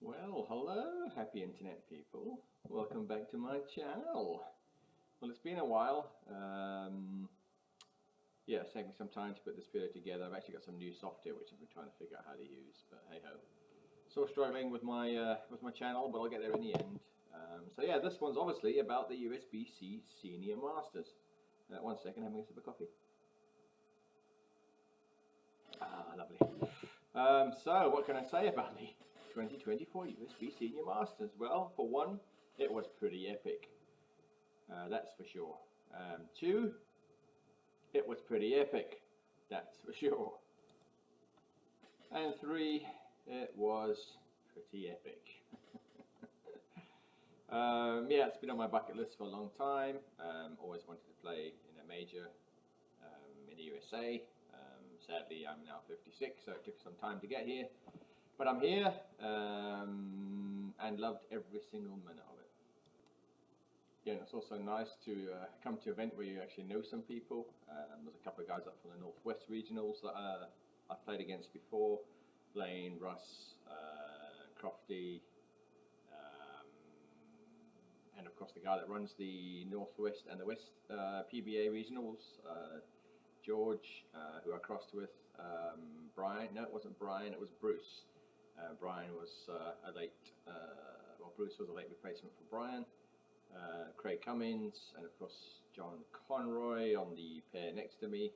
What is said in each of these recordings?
Well, hello, happy internet people. Welcome back to my channel. Well, it's been a while. Yeah, it's taken me some time to put this video together. I've actually got some new software which I've been trying to figure out how to use, but hey ho. Still struggling with my channel, but I'll get there in the end. So yeah, this one's obviously about the USBC Senior Masters. One second, having a sip of coffee. Ah, lovely. So what can I say about the 2024 USB Senior Masters? Well, for one, it was pretty epic. That's for sure. Two, it was pretty epic. That's for sure. And three, it was pretty epic. Yeah, it's been on my bucket list for a long time. Always wanted to play in a major in the USA. Sadly, I'm now 56, so it took some time to get here. But I'm here and loved every single minute of it. Yeah, it's also nice to come to an event where you actually know some people. There's a couple of guys up from the Northwest Regionals that I've played against before. Blaine, Russ, Crofty, and of course the guy that runs the Northwest and the West PBA Regionals, George, who I crossed with. Brian, no, it wasn't Brian, it was Bruce. Brian was a late, well, Bruce was a late replacement for Brian. Craig Cummins, and of course John Conroy on the pair next to me.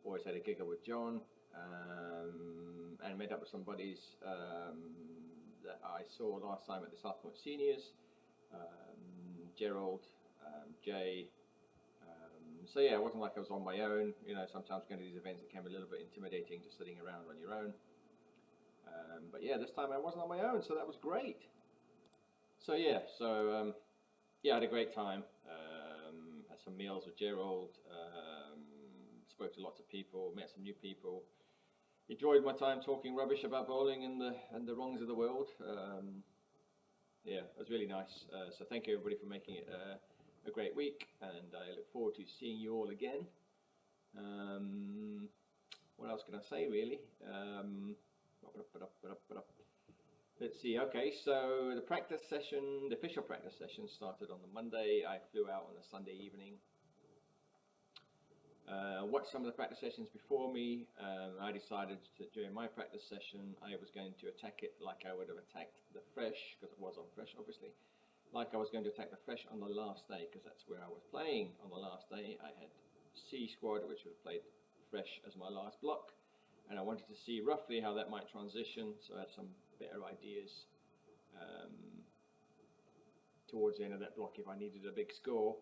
Always had a giggle with John, and met up with some buddies that I saw last time at the South Point Seniors. Gerald, Jay. So yeah, it wasn't like I was on my own. You know, sometimes going to these events it can be a little bit intimidating just sitting around on your own. But yeah, this time I wasn't on my own, so that was great. So yeah, yeah, I had a great time. Had some meals with Gerald. Spoke to lots of people, met some new people. Enjoyed my time talking rubbish about bowling and the wrongs of the world. Yeah, it was really nice. So thank you everybody for making it a great week, and I look forward to seeing you all again. What else can I say really? Let's see. Okay, so the practice session, the official practice session started on the Monday. I flew out on the Sunday evening. Watched some of the practice sessions before me. I decided that during my practice session I was going to attack it like I would have attacked the fresh, because it was on fresh obviously, like I was going to attack the fresh on the last day, because that's where I was playing on the last day. I had C squad, which would have played fresh as my last block, and I wanted to see roughly how that might transition, so I had some better ideas towards the end of that block if I needed a big score,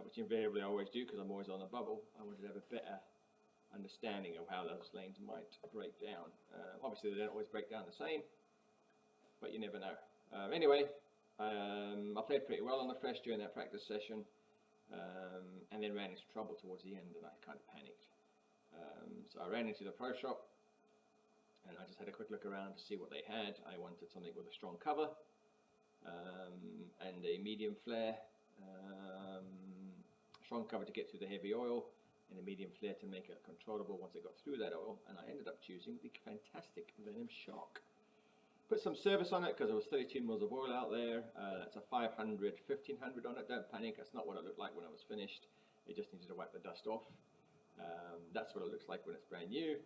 which invariably I always do because I'm always on a bubble. I wanted to have a better understanding of how those lanes might break down. Obviously they don't always break down the same, but you never know. Anyway, I played pretty well on the fresh during that practice session, and then ran into trouble towards the end and I kind of panicked. So I ran into the pro shop and I just had a quick look around to see what they had. I wanted something with a strong cover and a medium flare, strong cover to get through the heavy oil, and a medium flare to make it controllable once it got through that oil, and I ended up choosing the fantastic Venom Shock. Put some service on it because there was 32 mils of oil out there. That's a 500, 1500 on it. Don't panic, that's not what it looked like when I was finished. It just needed to wipe the dust off. That's what it looks like when it's brand new.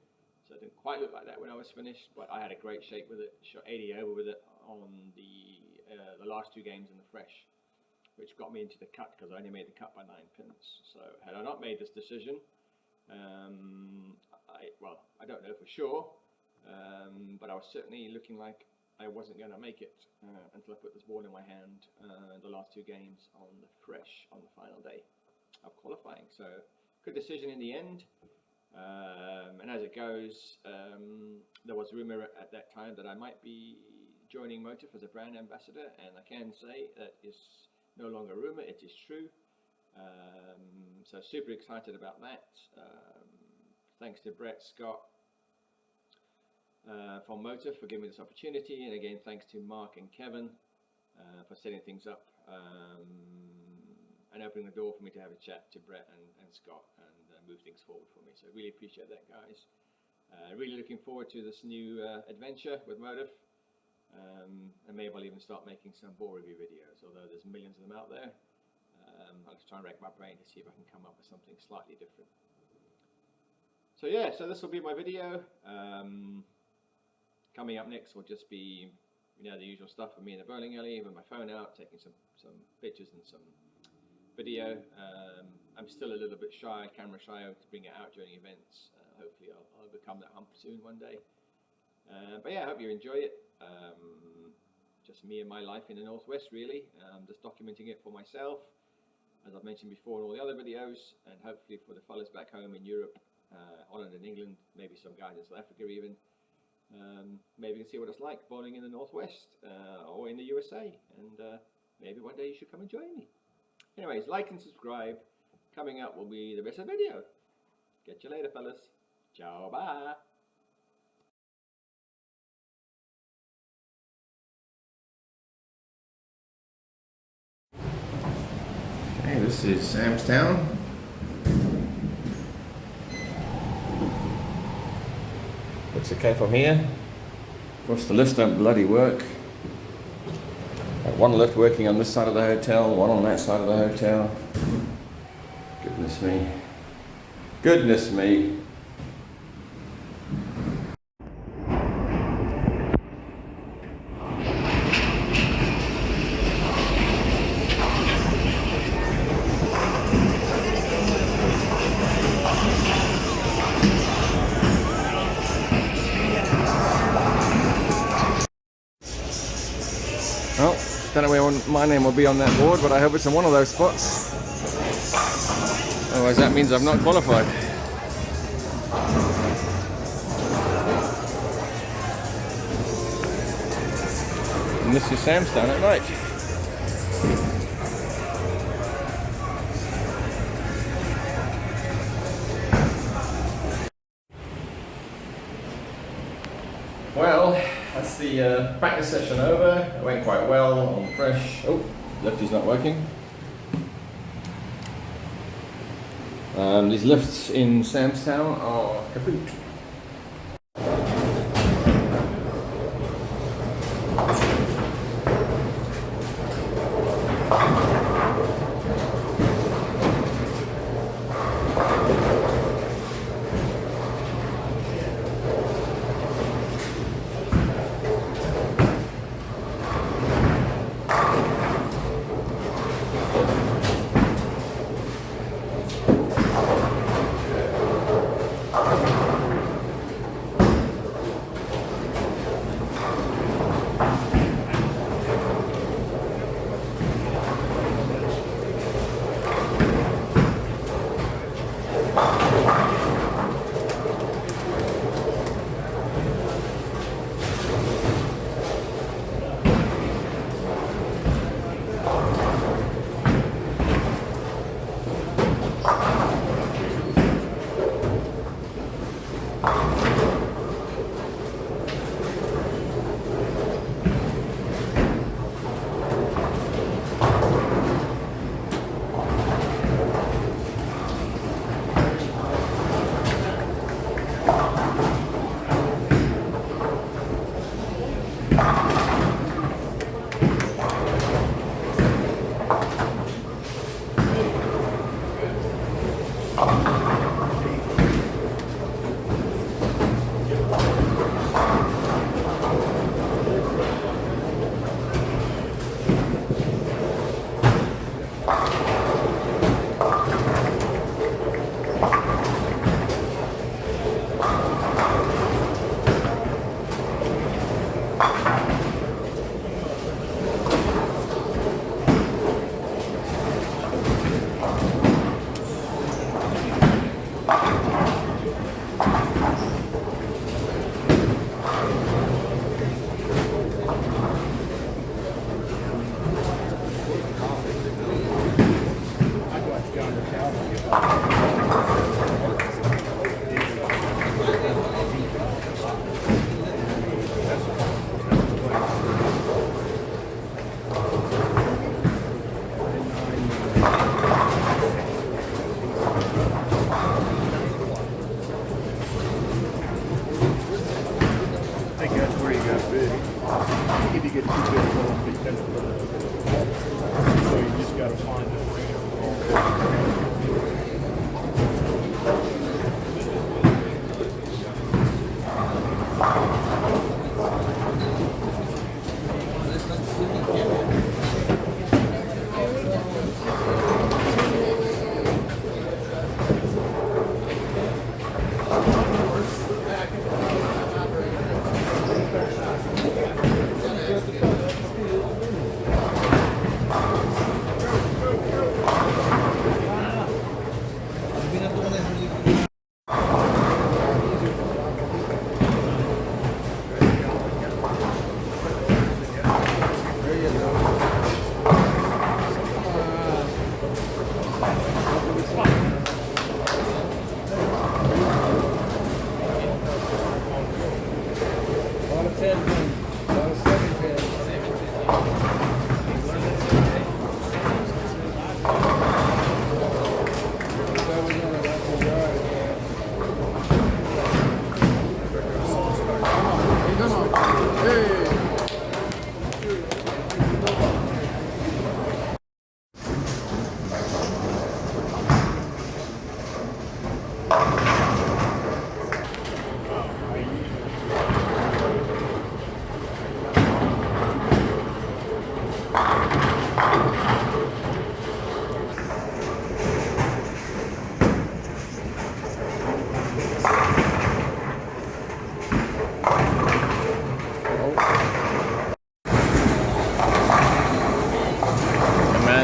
So it didn't quite look like that when I was finished, but I had a great shake with it. Shot 80 over with it on the last two games in the fresh, which got me into the cut because I only made the cut by 9 pins. So had I not made this decision, well, I don't know for sure, but I was certainly looking like I wasn't going to make it until I put this ball in my hand the last two games on the fresh on the final day of qualifying. So good decision in the end. And as it goes, there was rumor at that time that I might be joining Motif as a brand ambassador, and I can say that is no longer rumor, it is true. So super excited about that. Thanks to Brett, Scott from Motif for giving me this opportunity, and again thanks to Mark and Kevin for setting things up and opening the door for me to have a chat to Brett and Scott and move things forward for me. So really appreciate that, guys. Really looking forward to this new adventure with Motif. and maybe I'll even start making some ball review videos, although there's millions of them out there. I'll just try and rack my brain to see if I can come up with something slightly different. So yeah, so this will be my video. Coming up next will just be, you know, the usual stuff for me in the bowling alley with my phone out, taking some pictures and some video. I'm still a little bit shy, camera shy, to bring it out during events. Hopefully I'll overcome that hump soon one day. But yeah, I hope you enjoy it. Just me and my life in the Northwest, really. Just documenting it for myself, as I've mentioned before in all the other videos, and hopefully for the fellas back home in Europe, Holland and England, maybe some guys in South Africa even. Maybe you can see what it's like bowling in the Northwest or in the USA, and maybe one day you should come and join me. Anyways, like and subscribe. Coming up will be the rest of the video. Catch you later, fellas. Ciao, bye. Okay, this is Sam's Town. Looks okay from here. Of course, the lifts don't bloody work. Got one lift working on this side of the hotel, one on that side of the hotel. Goodness me. Goodness me. Well, don't know where my name will be on that board, but I hope it's in one of those spots. Otherwise that means I've not qualified. And this is Sam's Town at night. Well, that's the practice session over. It went quite well on fresh. Oh, lifty's not working. These lifts in Sam's Town are kaput. I think that's where you got big. if you get too big, they tend to put it together. So you just got to find the freedom.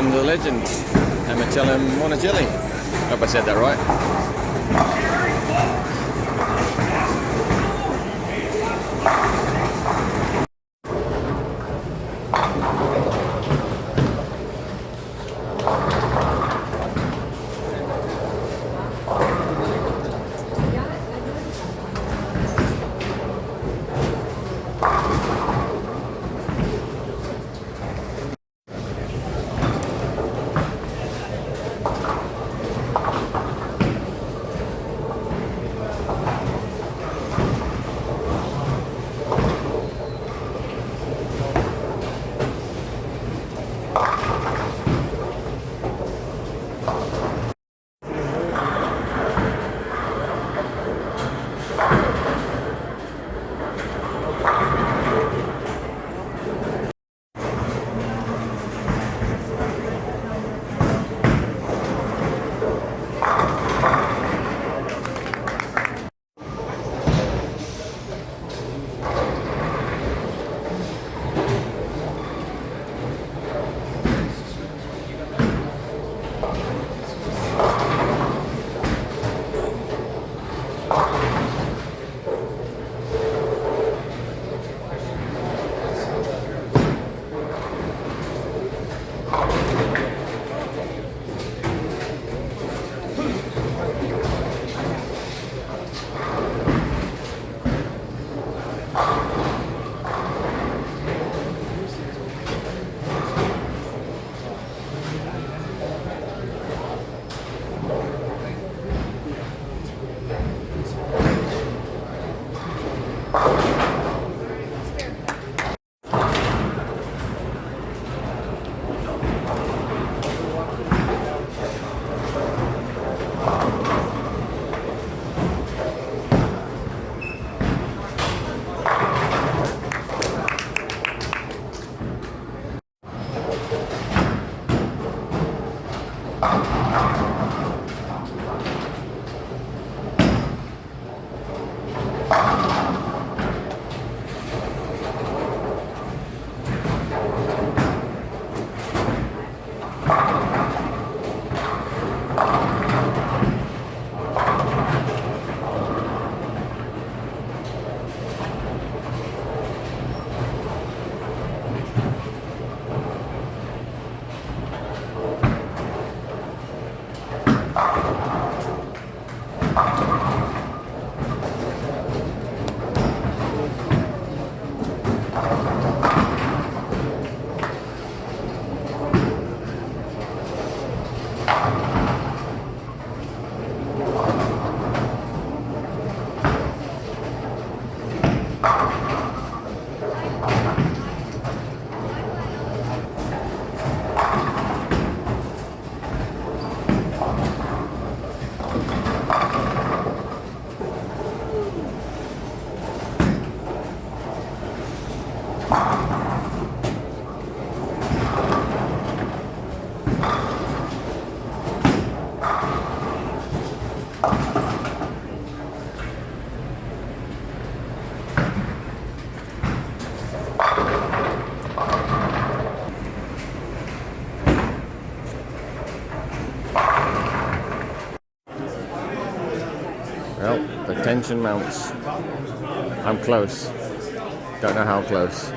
The legend, Amatello Monticelli. Hope I said that right. Well, the tension mounts. I'm close. Don't know how close.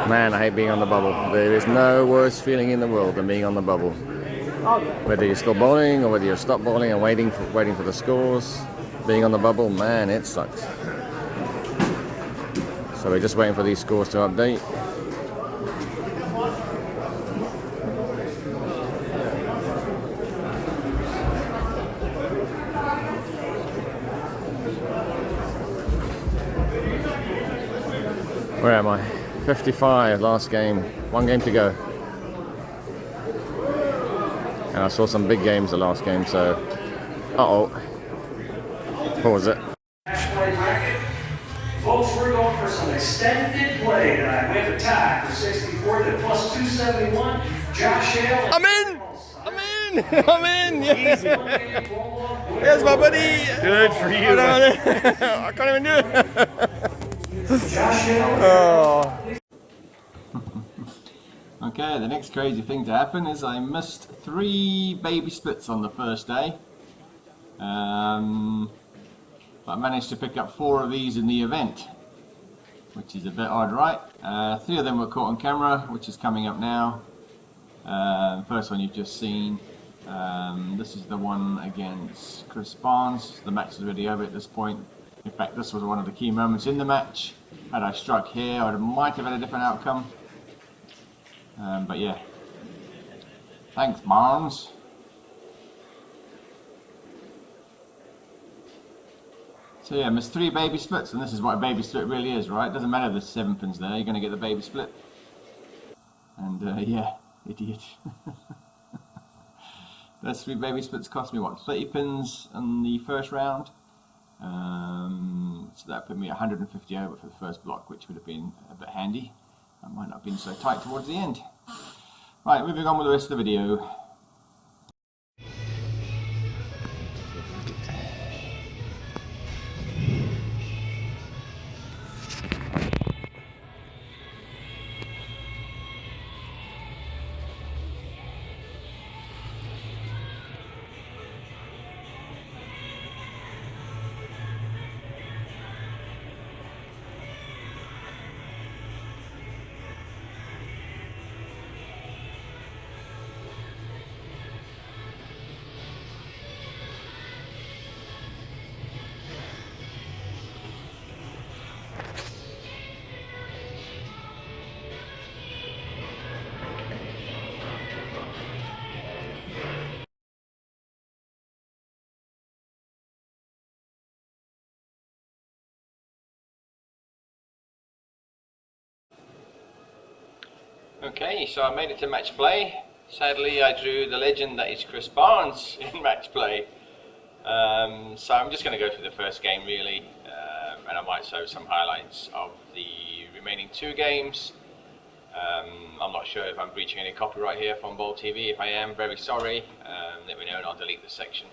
Man, I hate being on the bubble. There is no worse feeling in the world than being on the bubble. Whether you're still bowling or whether you're stopped bowling and waiting for the scores, being on the bubble, man, it sucks. So we're just waiting for these scores to update. Where am I? 55, last game. One game to go. And I saw some big games the last game, so... Uh-oh. Pause it. Folks, we're going for some extended play tonight. We have a tie for 64 to plus 271. Josh Hale. I'm in! I'm in! I'm in! Yeah. There's my buddy! Good for you. I can't even do it! Josh Hale. Oh. Okay, the next crazy thing to happen is I missed 3 baby splits on the first day. But I managed to pick up 4 of these in the event, which is a bit odd, right? 3 of them were caught on camera, which is coming up now. First one you've just seen. This is the one against Chris Barnes. The match is already over at this point. In fact, this was one of the key moments in the match. Had I struck here, I might have had a different outcome. But yeah, thanks Barnes. So yeah, missed 3 baby splits, and this is what a baby split really is, right? Doesn't matter if there's 7 pins there, you're going to get the baby split. And yeah, idiot. Those 3 baby splits cost me what, 30 pins in the first round. So that put me 150 over for the first block, which would have been a bit handy. I might not have been so tight towards the end. Right, moving on with the rest of the video. Okay, so I made it to match play. Sadly, I drew the legend that is Chris Barnes in match play. So I'm just going to go through the first game really, and I might show some highlights of the remaining 2 games. I'm not sure if I'm breaching any copyright here from Bowl TV. If I am, very sorry. Let me know and I'll delete this section.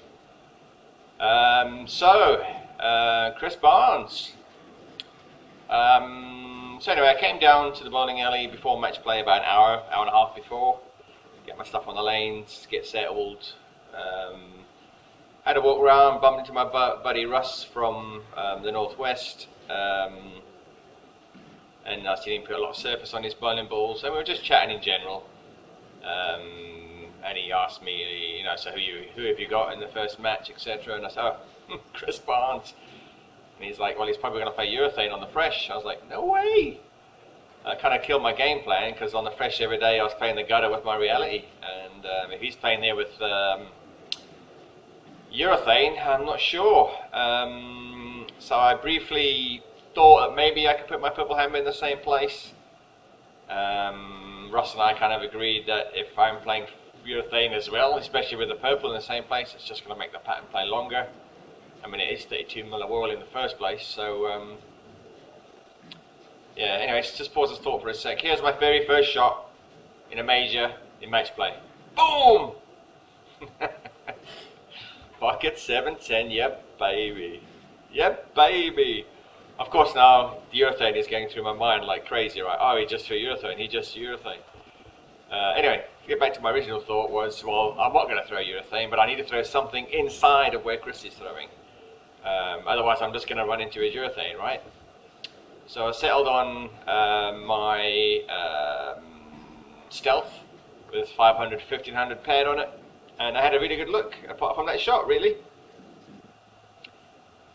Chris Barnes. So anyway, I came down to the bowling alley before match play about an hour and a half before. Get my stuff on the lanes, get settled. Had a walk around, bumped into my buddy Russ from the northwest. And I seen him put a lot of surface on his bowling balls, and we were just chatting in general. And he asked me, you know, so who have you got in the first match, etc. And I said, oh, Chris Barnes. And he's like, well, he's probably going to play urethane on the fresh. I was like, no way. I kind of killed my game plan, because on the fresh every day I was playing the gutter with my reality. And if he's playing there with urethane, I'm not sure. So I briefly thought that maybe I could put my purple hammer in the same place. Ross and I kind of agreed that if I'm playing urethane as well, especially with the purple in the same place, it's just going to make the pattern play longer. I mean, it is 32 mil of oil in the first place, so yeah, anyway, just pause this thought for a sec. Here's my very first shot in a major in match play. Boom! Pocket 710, yep baby. Yep baby. Of course now the urethane is going through my mind like crazy, right? Oh, he just threw urethane, he just threw urethane. Anyway, to get back to my original thought was, well, I'm not going to throw urethane, but I need to throw something inside of where Chris is throwing. Otherwise I'm just going to run into his urethane, right? So I settled on my stealth with 500, 1500 paired on it, and I had a really good look apart from that shot, really.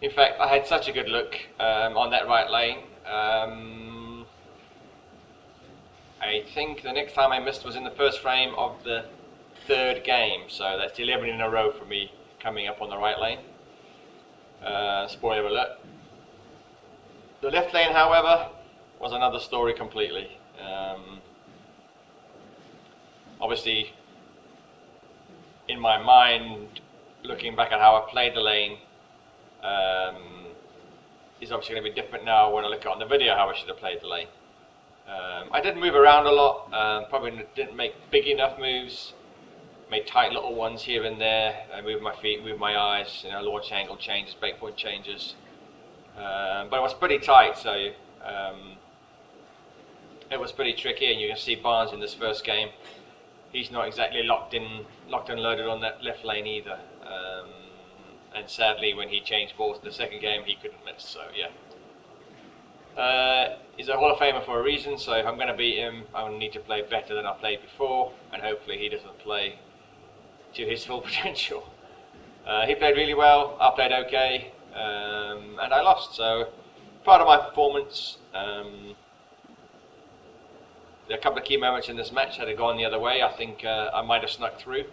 In fact, I had such a good look on that right lane. I think the next time I missed was in the first frame of the third game, so that's 11 in a row for me coming up on the right lane. Spoiler alert. The left lane, however, was another story completely. Obviously, in my mind, looking back at how I played the lane, is obviously going to be different now when I look on the video how I should have played the lane. I did move around a lot, probably didn't make big enough moves, made tight little ones here and there, moved my feet, moved my eyes, you know, launch angle changes, break point changes. But it was pretty tight, so it was pretty tricky, and you can see Barnes in this first game. He's not exactly locked and loaded on that left lane either. And sadly, when he changed balls in the second game, he couldn't miss, so yeah. He's a Hall of Famer for a reason, so if I'm going to beat him, I'm going to need to play better than I played before, and hopefully he doesn't play to his full potential. He played really well, I played okay, and I lost, so part of my performance. There are a couple of key moments in this match. Had it gone the other way, I think I might have snuck through.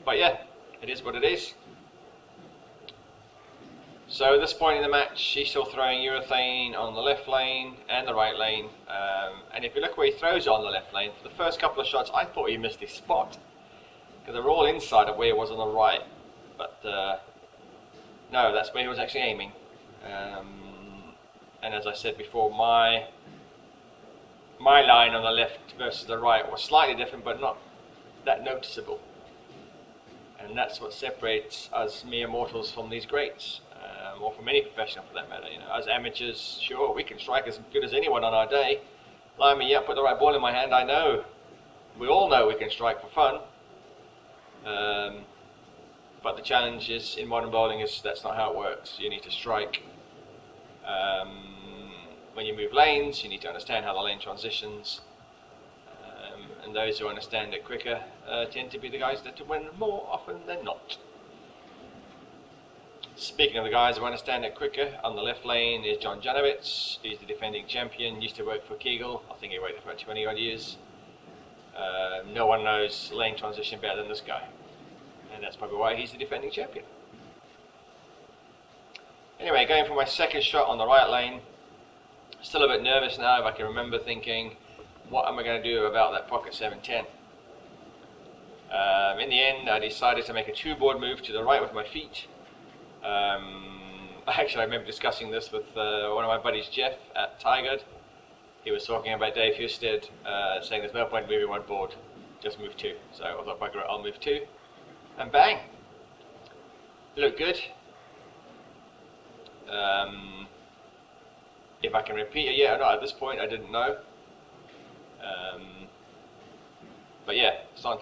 But yeah, it is what it is. So at this point in the match, he's still throwing urethane on the left lane and the right lane. And if you look where he throws it on the left lane, for the first couple of shots, I thought he missed his spot, because they were all inside of where it was on the right. But no, that's where he was actually aiming. And as I said before, my line on the left versus the right was slightly different, but not that noticeable. And that's what separates us mere mortals from these greats, or from any professional for that matter. You know, as amateurs, sure, we can strike as good as anyone on our day. Line me up, put the right ball in my hand. I know, we all know we can strike for fun. But the challenge is in modern bowling is that's not how it works. You need to strike. When you move lanes, you need to understand how the lane transitions, and those who understand it quicker tend to be the guys that win more often than not. Speaking of the guys who understand it quicker, on the left lane is John Janowitz. He's the defending champion, used to work for Kegel. I think he worked for about 20 odd years. No one knows lane transition better than this guy, and that's probably why he's the defending champion. Anyway, going for my second shot on the right lane. Still a bit nervous now. If I can remember thinking, what am I going to do about that pocket 710? In the end, I decided to make a two-board move to the right with my feet. Actually, I remember discussing this with one of my buddies, Jeff, at Tigard. He was talking about Dave Husted, saying there's no point moving one board, just move two. So I thought, bugger it, I'll move two. And bang! Looked good. If I can repeat it yet or not at this point, I didn't know. But yeah, starting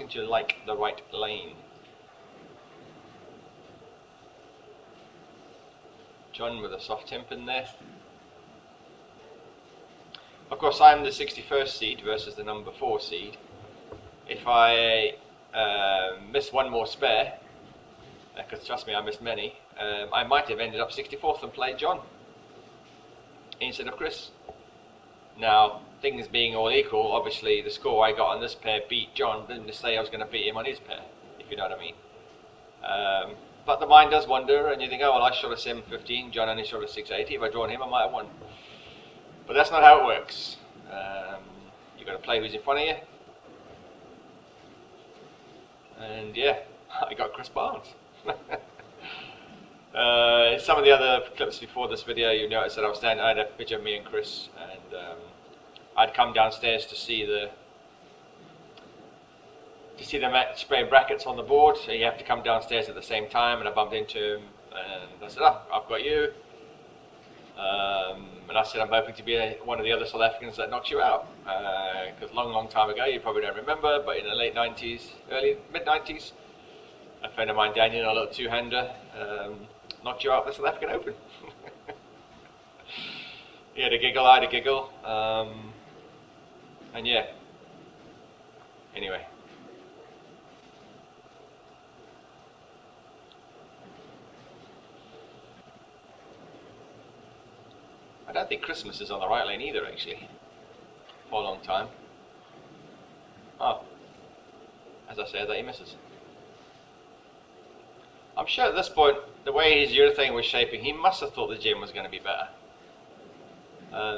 to like the right lane. John with a soft temp in there. Of course, I'm the 61st seed versus the number 4 seed. If I miss one more spare, because trust me, I missed many, I might have ended up 64th and played John instead of Chris. Now, things being all equal, obviously the score I got on this pair beat John. Didn't say I was going to beat him on his pair, if you know what I mean. But the mind does wander, and you think, oh well, I shot a 715, John only shot a 680. If I'd drawn him, I might have won. But that's not how it works. You've got to play who's in front of you. And yeah, I got Chris Barnes. In some of the other clips before this video, you noticed that I had a picture of me and Chris, and I'd come downstairs to see the match play brackets on the board, so you have to come downstairs at the same time, and I bumped into him, and I said, "Oh, I've got you." And I said, "I'm hoping to be one of the other South Africans that knocks you out." Because long time ago, you probably don't remember, but in the late 90s, early mid-90s, a friend of mine, Daniel, a little two-hander, knocked you out at the South African Open. He had a giggle, I had a giggle, and yeah. Anyway. I don't think Christmas is on the right lane either, actually, for a long time. Oh, as I said, that he misses. I'm sure at this point, the way his urethane was shaping, he must have thought the gym was going to be better.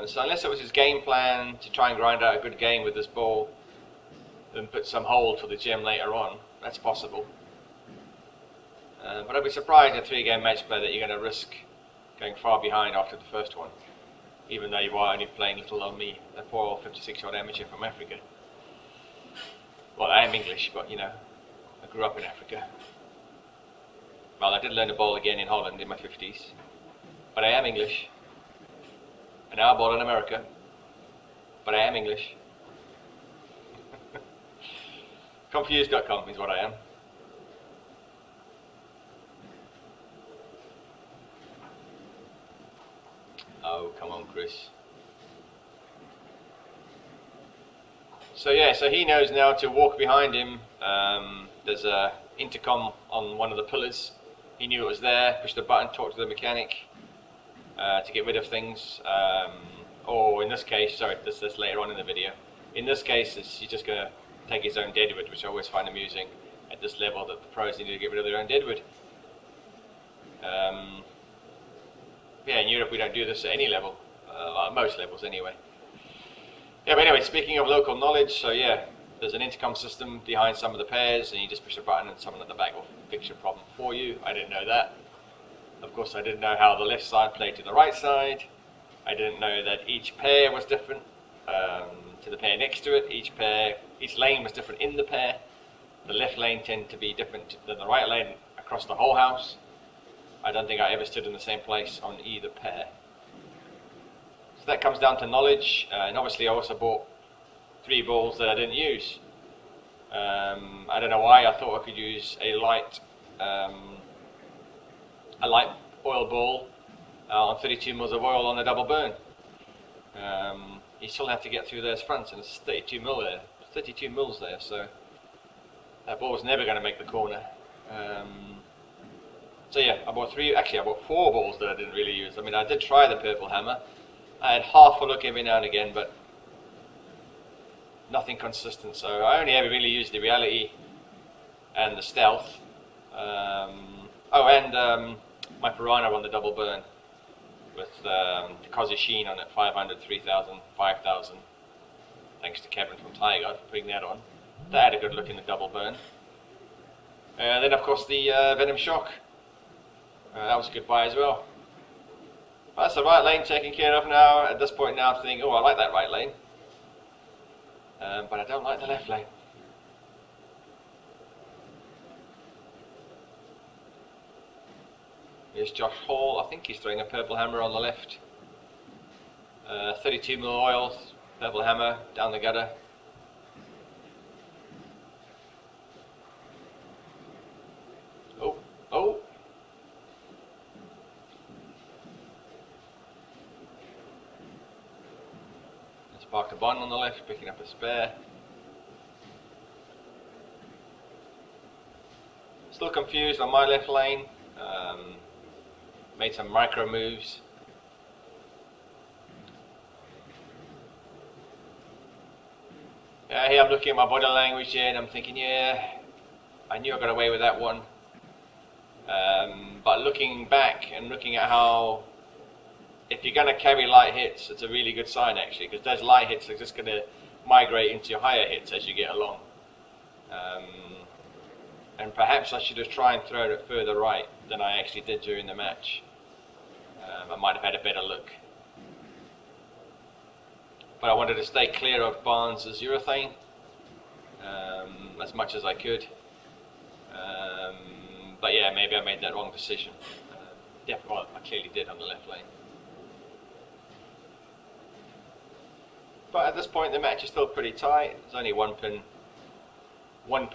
So unless it was his game plan to try and grind out a good game with this ball, and put some hold for the gym later on, that's possible. But I'd be surprised in a 3-game match play that you're going to risk going far behind after the first one, even though you are only playing little on me, a poor 56-year-old amateur from Africa. Well, I am English, but you know, I grew up in Africa. Well, I did learn to bowl again in Holland in my 50s, but I am English. And now I bowl in America, but I am English. Confused.com is what I am. Oh, come on, Chris. So yeah, so he knows now to walk behind him. There's a intercom on one of the pillars. He knew it was there, push the button, talk to the mechanic to get rid of things. Or in this case, sorry, this later on in the video. In this case, he's just going to take his own deadwood, which I always find amusing at this level, that the pros need to get rid of their own deadwood. Yeah, in Europe we don't do this at any level, like most levels anyway. Yeah, but anyway, speaking of local knowledge, so yeah, there's an intercom system behind some of the pairs, and you just push a button and someone at the back will fix your problem for you. I didn't know that. Of course, I didn't know how the left side played to the right side. I didn't know that each pair was different to the pair next to it. Each lane was different in the pair. The left lane tended to be different than the right lane across the whole house. I don't think I ever stood in the same place on either pair. So that comes down to knowledge, and obviously I also bought 3 balls that I didn't use. I don't know why I thought I could use a light oil ball on 32 mils of oil on a double burn. You still have to get through those fronts, and it's 32 mils there, so that ball was never going to make the corner. So yeah, I bought 4 balls that I didn't really use. I mean, I did try the purple hammer. I had half a look every now and again, but nothing consistent. So I only ever really used the reality and the stealth. My piranha on the double burn with the Kazi Sheen on it, 500, 3,000, 5,000. Thanks to Kevin from Tiger for putting that on. That had a good look in the double burn. And then of course the Venom Shock. That was a good buy as well. That's the right lane taken care of now. At this point now I'm thinking, oh, I like that right lane. But I don't like the left lane. Here's Josh Hall. I think he's throwing a purple hammer on the left. 32 mil oil, purple hammer down the gutter. Oh. Let's park a bun on the left, picking up a spare. Still confused on my left lane. Made some micro moves. Here I'm looking at my body language here and I'm thinking, yeah, I knew I got away with that one. But looking back and looking at how, if you're going to carry light hits, it's a really good sign actually, because those light hits are just going to migrate into your higher hits as you get along. and perhaps I should have tried and thrown it further right than I actually did during the match. I might have had a better look. But I wanted to stay clear of Barnes' urethane as much as I could. But yeah, maybe I made that wrong decision. Well, I clearly did on the left lane. But at this point the match is still pretty tight. There's only one pin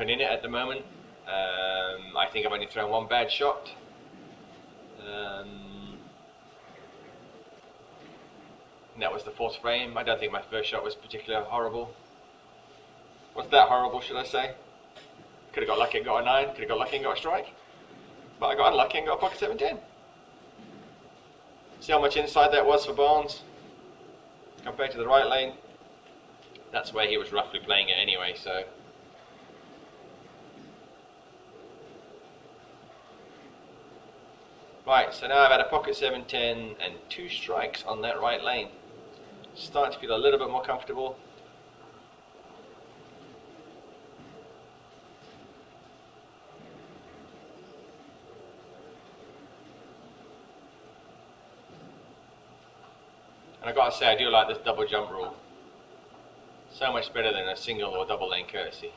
in it at the moment. I think I've only thrown one bad shot. And that was the fourth frame. I don't think my first shot was particularly horrible. What's that horrible, should I say? Could have got lucky and got a 9. Could have got lucky and got a strike. But I got unlucky and got a pocket 7-10. See how much inside that was for Barnes compared to the right lane? That's where he was roughly playing it anyway, so. Right, so now I've had a pocket 7-10 and 2 strikes on that right lane. Starting to feel a little bit more comfortable. And I gotta say, I do like this double jump rule. So much better than a single or double lane courtesy.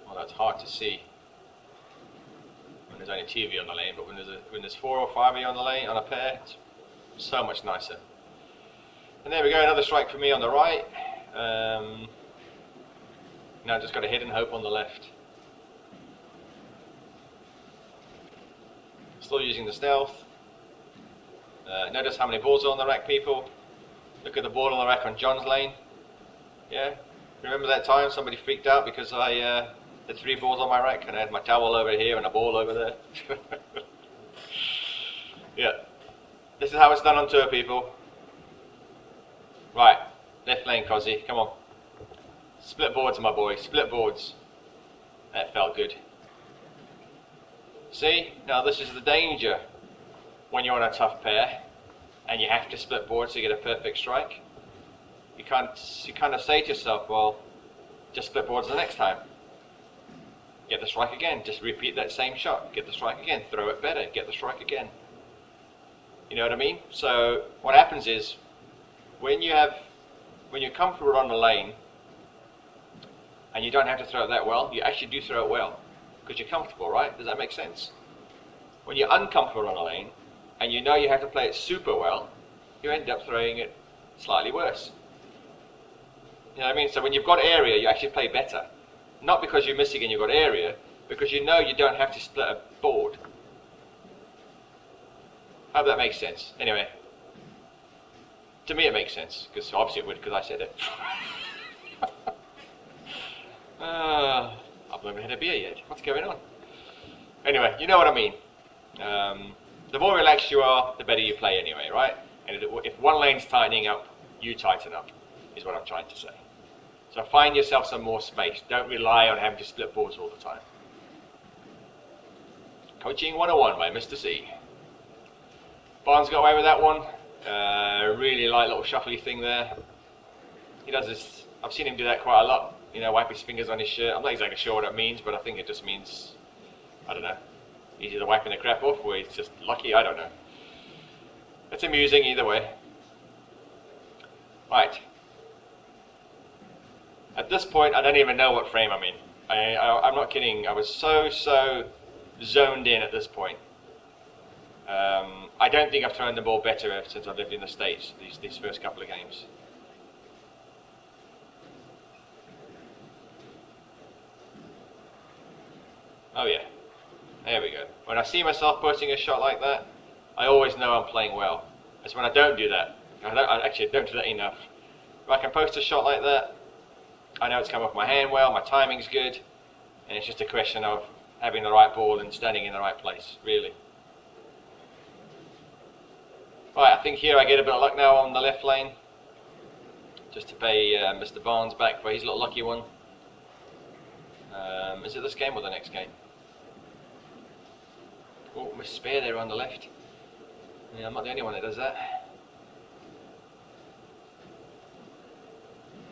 Well, that's hard to see when there's only 2 of you on the lane, but when there's 4 or 5 of you on the lane on a pair, it's so much nicer. And there we go, another strike for me on the right. Now I've just got to hit and hope on the left. Still using the stealth. Notice how many balls are on the rack, people. Look at the ball on the rack on John's lane. Yeah, remember that time somebody freaked out because I had 3 balls on my rack and I had my towel over here and a ball over there. Yeah, this is how it's done on tour, people. Right, left lane, Cozzy, come on. Split boards, my boy, split boards. That felt good. See, now this is the danger when you're on a tough pair and you have to split boards to get a perfect strike. You kind of say to yourself, well, just split boards the next time. Get the strike again, just repeat that same shot. Get the strike again, throw it better, get the strike again. You know what I mean? So what happens is when you're comfortable on the lane and you don't have to throw it that well, you actually do throw it well. Because you're comfortable, right? Does that make sense? When you're uncomfortable on a lane and you know you have to play it super well, you end up throwing it slightly worse. You know what I mean? So when you've got area, you actually play better. Not because you're missing and you've got area, because you know you don't have to split a board. I hope that makes sense. Anyway, to me it makes sense, because obviously it would, because I said it. I've never had a beer yet. What's going on? Anyway, you know what I mean. The more relaxed you are, the better you play anyway, right? And if one lane's tightening up, you tighten up, is what I'm trying to say. So find yourself some more space. Don't rely on having to split boards all the time. Coaching 101 by Mr. C. Barnes got away with that one. Really light little shuffly thing there. He does this, I've seen him do that quite a lot. You know, wipe his fingers on his shirt. I'm not exactly sure what it means, but I think it just means, I don't know, he's either wiping the crap off or he's just lucky, I don't know. It's amusing either way. Right. At this point, I don't even know what frame I'm in. I'm not kidding, I was so zoned in at this point. I don't think I've thrown the ball better ever since I've lived in the States, these first couple of games. Oh yeah, there we go. When I see myself posting a shot like that, I always know I'm playing well. It's when I don't do that. I actually don't do that enough. If I can post a shot like that, I know it's come off my hand well, my timing's good, and it's just a question of having the right ball and standing in the right place, really. Right, I think here I get a bit of luck now on the left lane, just to pay Mr. Barnes back for his little lucky one. Is it this game or the next game? Oh, missed spare there on the left. Yeah, I'm not the only one that does that.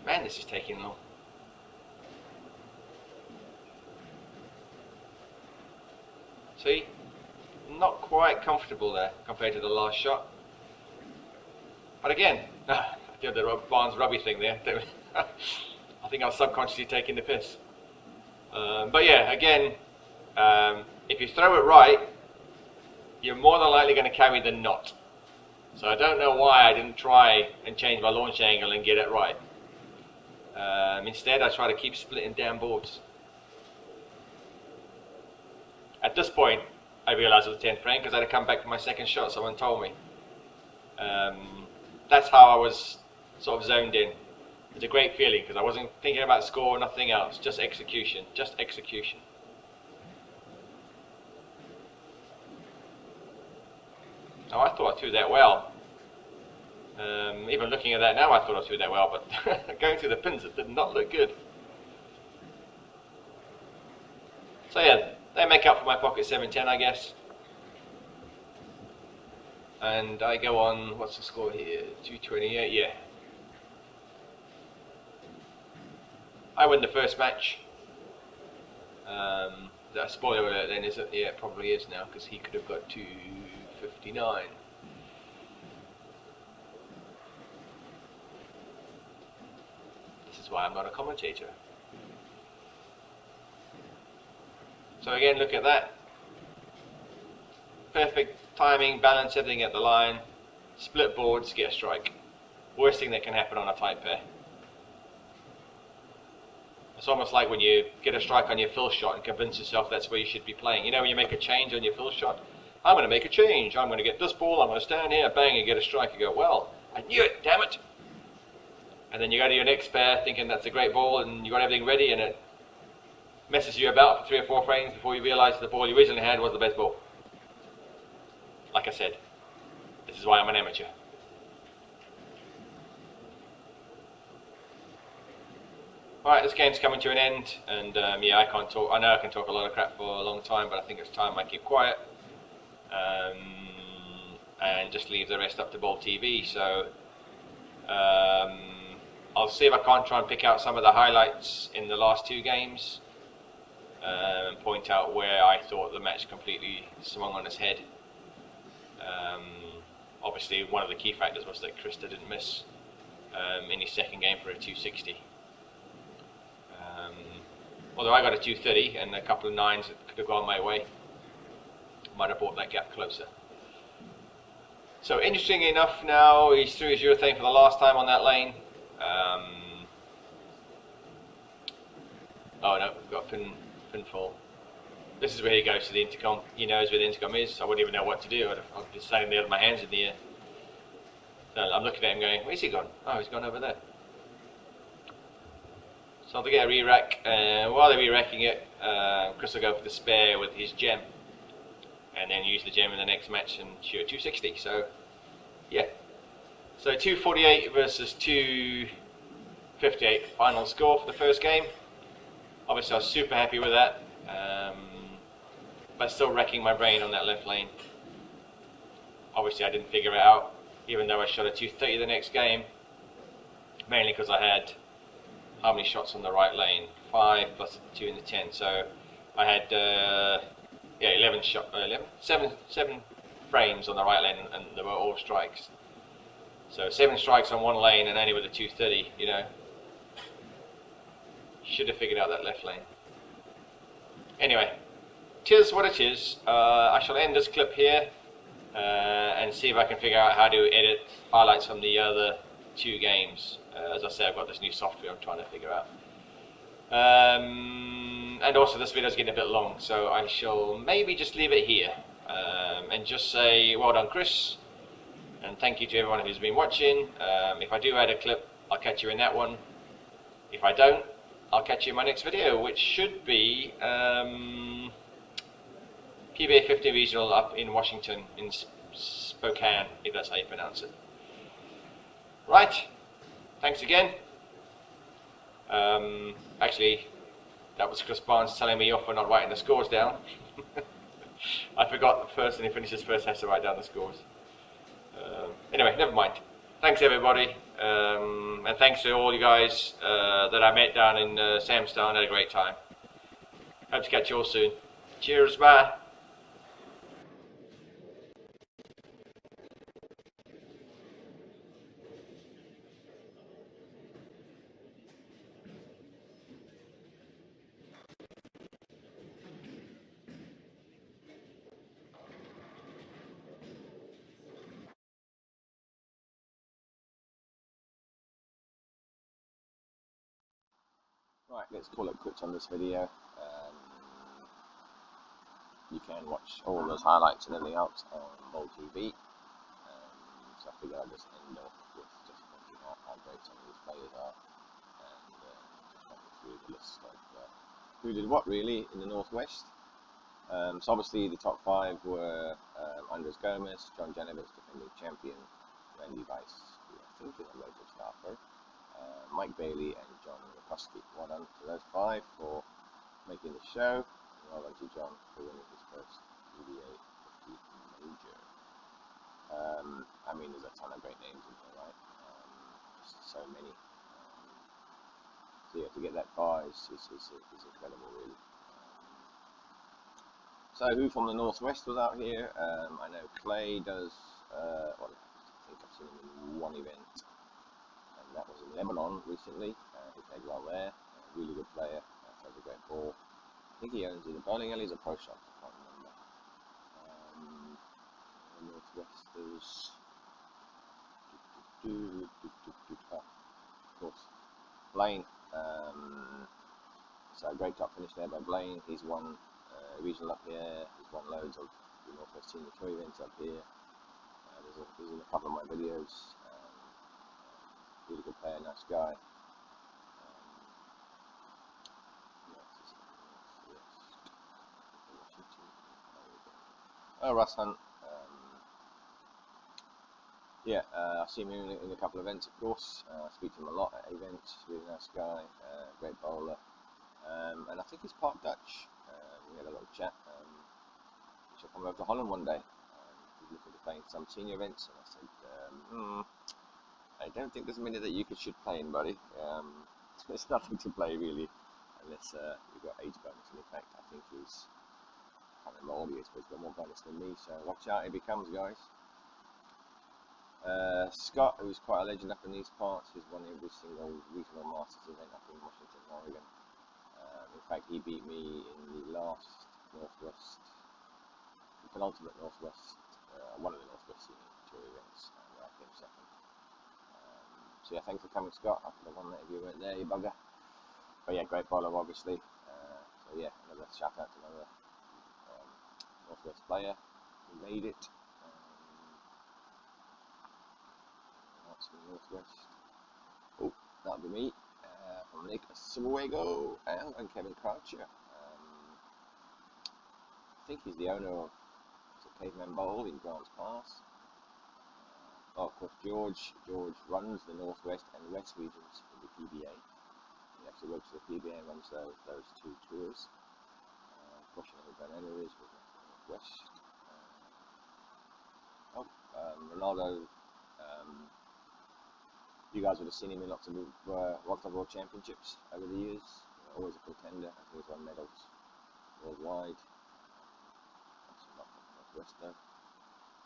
Man, this is taking long. See? Not quite comfortable there compared to the last shot. But again, I did the Barnes rubby thing there. I think I was subconsciously taking the piss. But yeah, again, if you throw it right, you're more than likely going to carry the knot. So I don't know why I didn't try and change my launch angle and get it right. Instead, I try to keep splitting down boards. At this point, I realized it was 10th frame because I had to come back for my second shot. Someone told me. That's how I was sort of zoned in. It's a great feeling because I wasn't thinking about score, nothing else, just execution, just execution. Oh, I thought I threw that well. Even looking at that now, I thought I threw that well, but going through the pins, it did not look good. So yeah, they make up for my pocket 710, I guess. And I go on, what's the score here? 228, yeah. I win the first match. That spoiler alert then, is it? Yeah, it probably is now, because he could have got 259. This is why I'm not a commentator. So again, look at that. Perfect timing, balance, everything at the line. Split boards, get a strike. Worst thing that can happen on a tight pair. It's almost like when you get a strike on your fill shot and convince yourself that's where you should be playing. You know, when you make a change on your fill shot, I'm going to make a change. I'm going to get this ball, I'm going to stand here, bang, and get a strike. You go, well, I knew it, damn it. And then you go to your next pair thinking that's a great ball and you got everything ready and it messes you about for 3 or 4 frames before you realise the ball you originally had was the best ball. Like I said, this is why I'm an amateur. Alright, this game's coming to an end, and yeah, I can't talk. I know I can talk a lot of crap for a long time, but I think it's time I keep quiet and just leave the rest up to Bowl TV. So I'll see if I can't try and pick out some of the highlights in the last 2 games and point out where I thought the match completely swung on its head. Obviously, one of the key factors was that Krista didn't miss in his second game for a 260. Although I got a 230 and a couple of 9s that could have gone my way, might have brought that gap closer. So interestingly enough, now he's through his urethane for the last time on that lane. Oh no, we've got pinfall. This is where he goes to the intercom. He knows where the intercom is. I wouldn't even know what to do. I'd be standing there with my hands in the air. So I'm looking at him going, where's he gone? Oh, he's gone over there. So I'll get a re-rack. While they're re-racking it, Chris will go for the spare with his gem. And then use the gem in the next match and shoot a 260. So, yeah. So 248 versus 258 final score for the first game. Obviously I was super happy with that. But still wrecking my brain on that left lane. Obviously I didn't figure it out, even though I shot a 230 the next game. Mainly because I had how many shots on the right lane? 5 plus 2 in the 10. So I had yeah, 7 frames on the right lane, and they were all strikes. So 7 strikes on one lane and only with a 230, you know. Should have figured out that left lane. Anyway, tis what it is. I shall end this clip here and see if I can figure out how to edit highlights from the other 2 games. As I say, I've got this new software I'm trying to figure out. And also this video is getting a bit long, so I shall maybe just leave it here and just say well done Chris, and thank you to everyone who's been watching. If I do add a clip, I'll catch you in that one. If I don't, I'll catch you in my next video, which should be PBA 50 Regional up in Washington, in Spokane, if that's how you pronounce it. Right, thanks again. Actually, that was Chris Barnes telling me off for not writing the scores down. I forgot the person who finishes first has to write down the scores. Anyway, never mind. Thanks everybody, And thanks to all you guys that I met down in Samstown. Had a great time. Hope to catch you all soon. Cheers, bye. Right, let's call it quits on this video. You can watch all those highlights and everything else on Bowl TV. So I figure I'll just end off with just pointing out how great some of these players are, and just running through the list of who did what really in the Northwest. So obviously the top 5 were Andres Gomez, John Janovich, defending champion, Randy Weiss, who I think is a local staffer, Mike Bailey, and John Rakoski. Well done to those 5 for making the show. And well done to John for winning his first UBA 50 major. I mean, there's a ton of great names in here, right? Just so many. So yeah, to get that far is incredible, really. So who from the Northwest was out here? I know Clay does, well, I think I've seen him in one event, and that was in Lebanon recently. He played well there. Really good player, throws a great ball. I think he owns either bowling alleys or pro shops, I can't remember. The Northwest, there's of course, Blaine. So a great top finish there by Blaine. He's won regional up here. He's won loads of the Northwest Senior Tour events up here. There's in a couple of my videos. Really good player, nice guy. Oh, Russ Hunt. Yeah, I've seen him in a couple of events, of course. I speak to him a lot at events. Really nice guy, great bowler. And I think he's part Dutch. We had a little chat. He should come over to Holland one day. He's looking to play in some senior events, and I said, I don't think there's many that you should play in, buddy. There's nothing to play really, unless you've got age bonus. And in fact, I think he's, I can't remember all the age, but he's got more bonus than me. So watch out if he comes, guys. Scott, who's quite a legend up in these parts, he's won every single regional Masters event up in Washington, Oregon. In fact, he beat me in the last Northwest, the penultimate Northwest, one of the Northwest Senior Tour events, where I came second. So yeah, thanks for coming, Scott. I could have won that if you weren't there, you bugger. But yeah, great bowler, obviously. So yeah, another shout out to another Northwest player who made it. That's from the Northwest. Oh, that'll be me. From Nick Suego and Kevin Croucher. I think he's the owner of the Caveman Bowl in Grants Pass. Oh, of course, George runs the Northwest and West regions for the PBA. He actually works for the PBA and runs those 2 tours. Of course, you know who Ben Enner is with the Northwest. Ronaldo. You guys would have seen him in lots of World Championships over the years. Always a contender. I think he's won medals worldwide. Northwest though.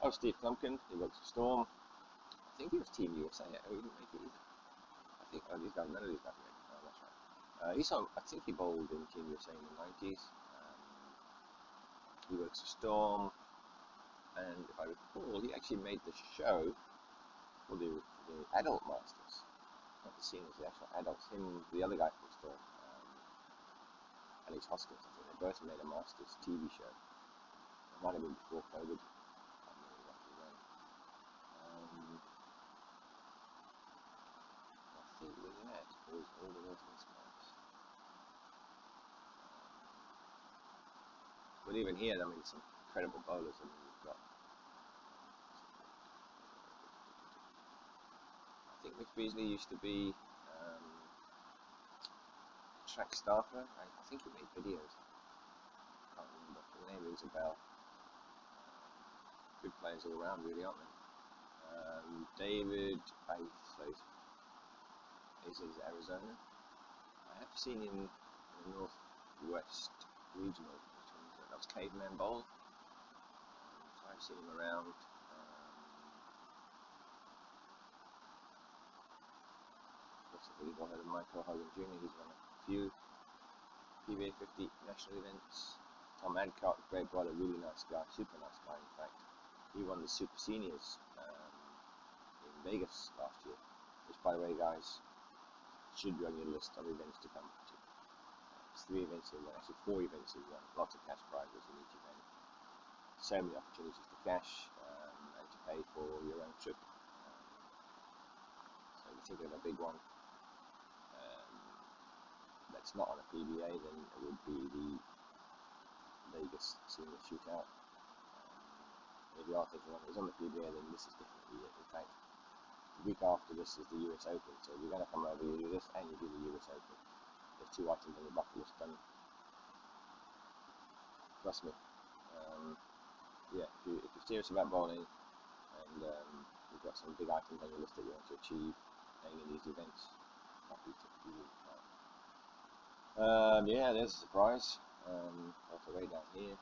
Oh, Steve Clumpkin. He works for Storm. I think he was Team USA. Oh, he didn't make it either. I think these guys, none of these guys made it. Oh, that's right. I think he bowled in Team USA in the 90s. He works for Storm, and if I recall, he actually made the show for the adult Masters, not the seniors, the actual adults. Him, the other guy from Storm, Alex Hoskins, I think they both made a Masters TV show. It might have been before COVID. I don't know exactly when. I think with that was all the Northwest guys. But even here, I mean, some incredible bowlers. I mean, we've got. I think Mitch Beasley used to be track staffer. I think he made videos. I can't remember. The name rings a bell. Good players all around, really, aren't they? David, I is Arizona. I have seen him in the Northwest Regional, which one was that? That was Caveman Bowl. So I've seen him around. You've all heard of Michael Hogan Jr. He's won a few PBA 50 national events. Tom Adcock, great brother, really nice guy, super nice guy in fact. He won the Super Seniors in Vegas last year, which by the way guys, should be on your list of events to come to. It's 3 events he won, actually 4 events he won, lots of cash prizes in each event. So many opportunities to cash and to pay for your own trip. So if you think of a big one, that's not on a PBA, then it would be the Vegas Senior Shootout. If you are thinking one is on the PBA, then this is definitely it. In fact, the week after this is the US Open, so if you're going to come over, you do this and you do the US Open. There's 2 items on your bucket list done. Trust me. Yeah, if you're serious about bowling and you've got some big items on your list that you want to achieve playing in these events, happy to give you yeah, there's a surprise. Also way down here.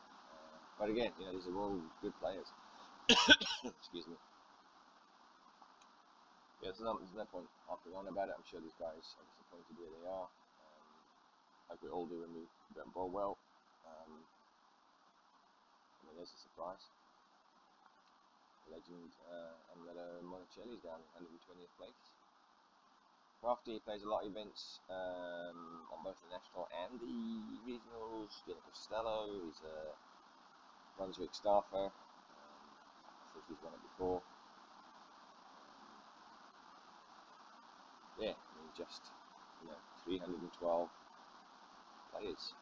But again, you know, these are all good players. Excuse me. Yeah, there's no point harping on about it. I'm sure these guys are disappointed where they are. Like we all do when we don't bowl well. I mean, there's a surprise. Legend Amleto Monticelli's down 120th place. Crafty plays a lot of events on both the national and the regionals. Gino Costello, he's a Brunswick staffer. I think he's won it before. Yeah, I mean, just 312 players.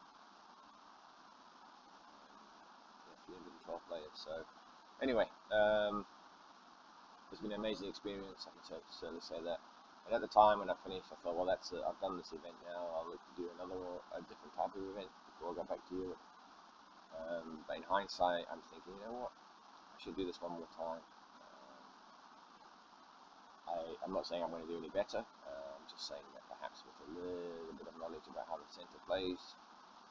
Yeah, 312 players. So anyway, it's been an amazing experience. I can certainly say that. And at the time when I finished, I thought, well, that's it. I've done this event now. I'll look to do another or a different type of event before I go back to Europe. But in hindsight, I'm thinking, you know what? I should do this one more time. I'm not saying I'm going to do any better. I'm just saying that perhaps with a little bit of knowledge about how the centre plays,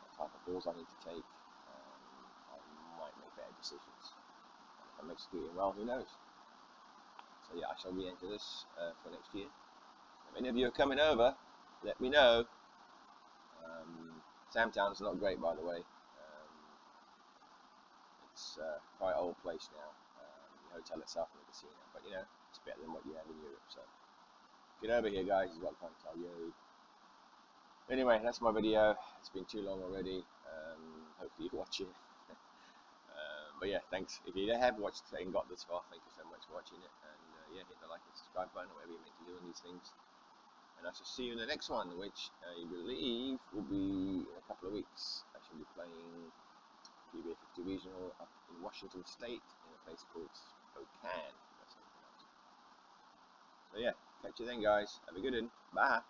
what type of balls I need to take, I might make better decisions. And if I'm executing well, who knows? So yeah, I shall re-enter this for next year. If any of you are coming over, let me know. Samtown's not great, by the way. It's quite an old place now. The hotel itself and the casino, but you know, it's better than what you have in Europe. So get over here, guys, is what I'm trying to tell you. Anyway, that's my video. It's been too long already. Hopefully you watch it. But yeah, thanks. If you have watched and got this far, thank you so much for watching it. And yeah, hit the like and subscribe button, or whatever you're meant to do on these things. And I shall see you in the next one, which I believe will be in a couple of weeks. I shall be playing PBA 50 Regional up in Washington State in a place called Spokane. So yeah, catch you then, guys. Have a good one. Bye.